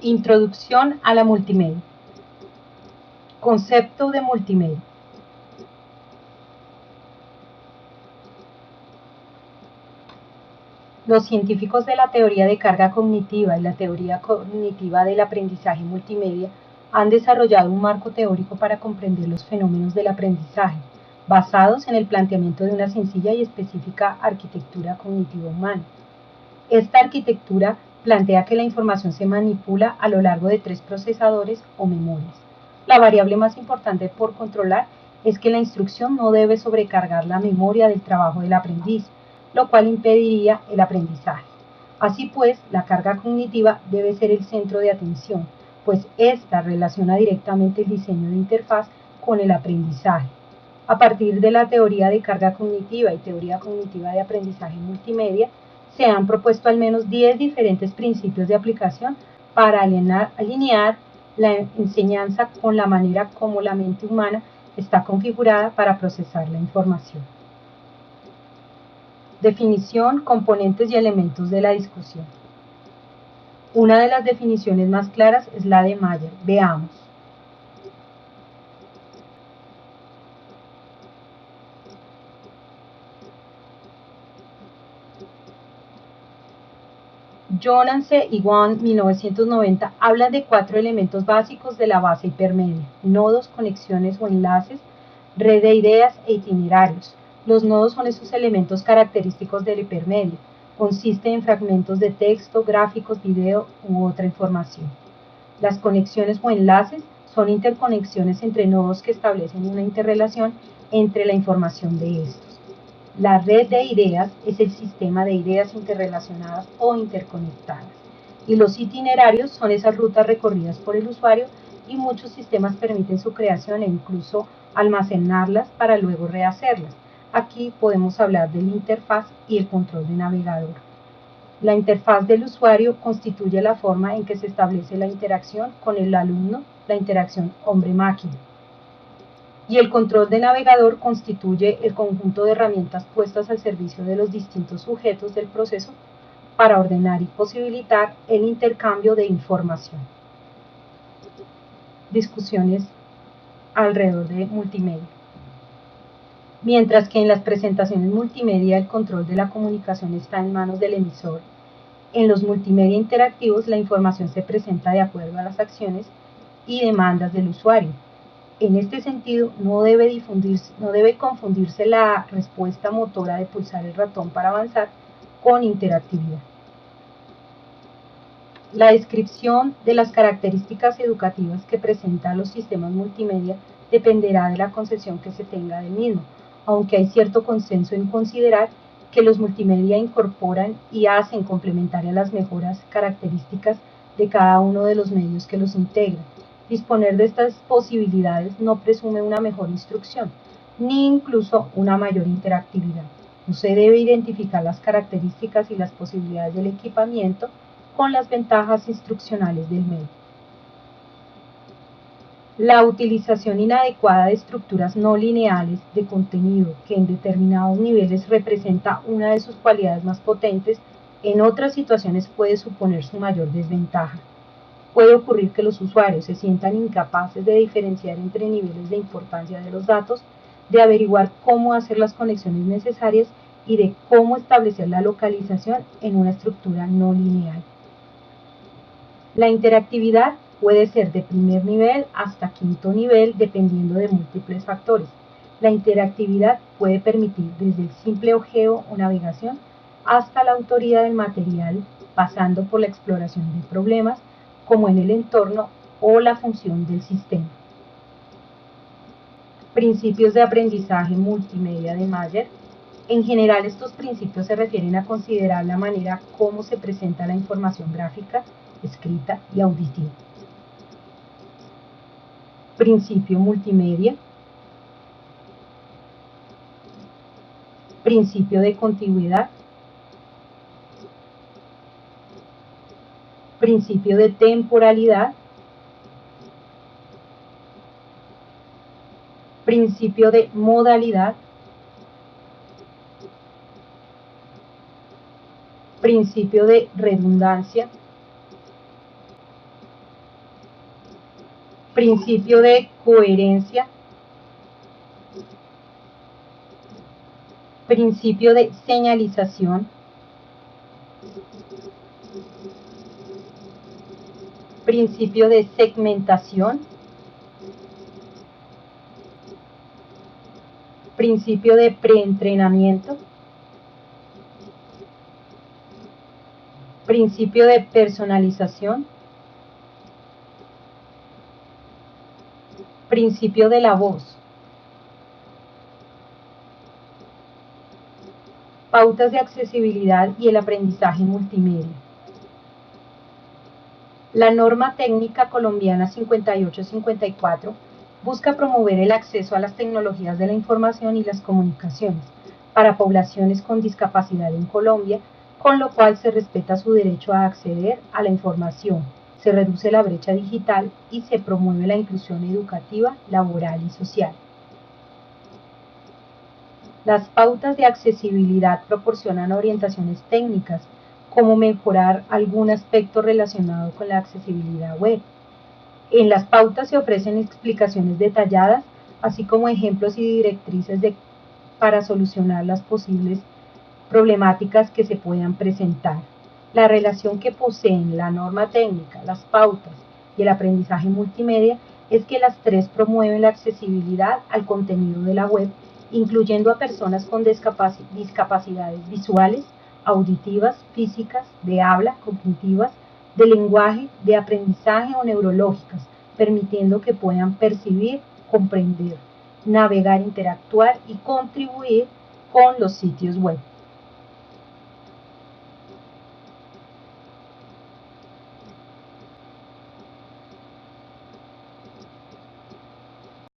Introducción a la multimedia. Concepto de multimedia. Los científicos de la teoría de carga cognitiva y la teoría cognitiva del aprendizaje multimedia han desarrollado un marco teórico para comprender los fenómenos del aprendizaje, basados en el planteamiento de una sencilla y específica arquitectura cognitiva humana. Esta arquitectura plantea que la información se manipula a lo largo de 3 procesadores o memorias. La variable más importante por controlar es que la instrucción no debe sobrecargar la memoria del trabajo del aprendiz, lo cual impediría el aprendizaje. Así pues, la carga cognitiva debe ser el centro de atención, pues ésta relaciona directamente el diseño de interfaz con el aprendizaje. A partir de la teoría de carga cognitiva y teoría cognitiva de aprendizaje multimedia, se han propuesto al menos 10 diferentes principios de aplicación para alinear la enseñanza con la manera como la mente humana está configurada para procesar la información. Definición, componentes y elementos de la discusión. Una de las definiciones más claras es la de Mayer. Veamos. Jonance y Wang, 1990, hablan de 4 elementos básicos de la base hipermedia: nodos, conexiones o enlaces, red de ideas e itinerarios. Los nodos son esos elementos característicos del hipermedia. Consiste en fragmentos de texto, gráficos, video u otra información. Las conexiones o enlaces son interconexiones entre nodos que establecen una interrelación entre la información de estos. La red de ideas es el sistema de ideas interrelacionadas o interconectadas. Y los itinerarios son esas rutas recorridas por el usuario, y muchos sistemas permiten su creación e incluso almacenarlas para luego rehacerlas. Aquí podemos hablar de la interfaz y el control de navegador. La interfaz del usuario constituye la forma en que se establece la interacción con el alumno, la interacción hombre-máquina. Y el control de navegador constituye el conjunto de herramientas puestas al servicio de los distintos sujetos del proceso para ordenar y posibilitar el intercambio de información. Discusiones alrededor de multimedia. Mientras que en las presentaciones multimedia el control de la comunicación está en manos del emisor, en los multimedia interactivos la información se presenta de acuerdo a las acciones y demandas del usuario. En este sentido, no debe confundirse la respuesta motora de pulsar el ratón para avanzar con interactividad. La descripción de las características educativas que presentan los sistemas multimedia dependerá de la concepción que se tenga del mismo, aunque hay cierto consenso en considerar que los multimedia incorporan y hacen complementarias las mejoras características de cada uno de los medios que los integran. Disponer de estas posibilidades no presume una mejor instrucción, ni incluso una mayor interactividad. No se debe identificar las características y las posibilidades del equipamiento con las ventajas instruccionales del medio. La utilización inadecuada de estructuras no lineales de contenido, que en determinados niveles representa una de sus cualidades más potentes, en otras situaciones puede suponer su mayor desventaja. Puede ocurrir que los usuarios se sientan incapaces de diferenciar entre niveles de importancia de los datos, de averiguar cómo hacer las conexiones necesarias y de cómo establecer la localización en una estructura no lineal. La interactividad puede ser de primer nivel hasta quinto nivel dependiendo de múltiples factores. La interactividad puede permitir desde el simple ojeo o navegación hasta la autoría del material, pasando por la exploración de problemas como en el entorno o la función del sistema. Principios de aprendizaje multimedia de Mayer. En general, estos principios se refieren a considerar la manera como se presenta la información gráfica, escrita y auditiva. Principio multimedia. Principio de contigüidad. Principio de temporalidad. Principio de modalidad. Principio de redundancia. principio de coherencia, principio de señalización, principio de segmentación, principio de preentrenamiento, principio de personalización, principio de la voz, pautas de accesibilidad y el aprendizaje multimedia. La norma técnica colombiana 5854 busca promover el acceso a las tecnologías de la información y las comunicaciones para poblaciones con discapacidad en Colombia, con lo cual se respeta su derecho a acceder a la información, se reduce la brecha digital y se promueve la inclusión educativa, laboral y social. Las pautas de accesibilidad proporcionan orientaciones técnicas, como mejorar algún aspecto relacionado con la accesibilidad web. En las pautas se ofrecen explicaciones detalladas, así como ejemplos y directrices para solucionar las posibles problemáticas que se puedan presentar. La relación que poseen la norma técnica, las pautas y el aprendizaje multimedia es que las tres promueven la accesibilidad al contenido de la web, incluyendo a personas con discapacidades visuales, auditivas, físicas, de habla, cognitivas, de lenguaje, de aprendizaje o neurológicas, permitiendo que puedan percibir, comprender, navegar, interactuar y contribuir con los sitios web.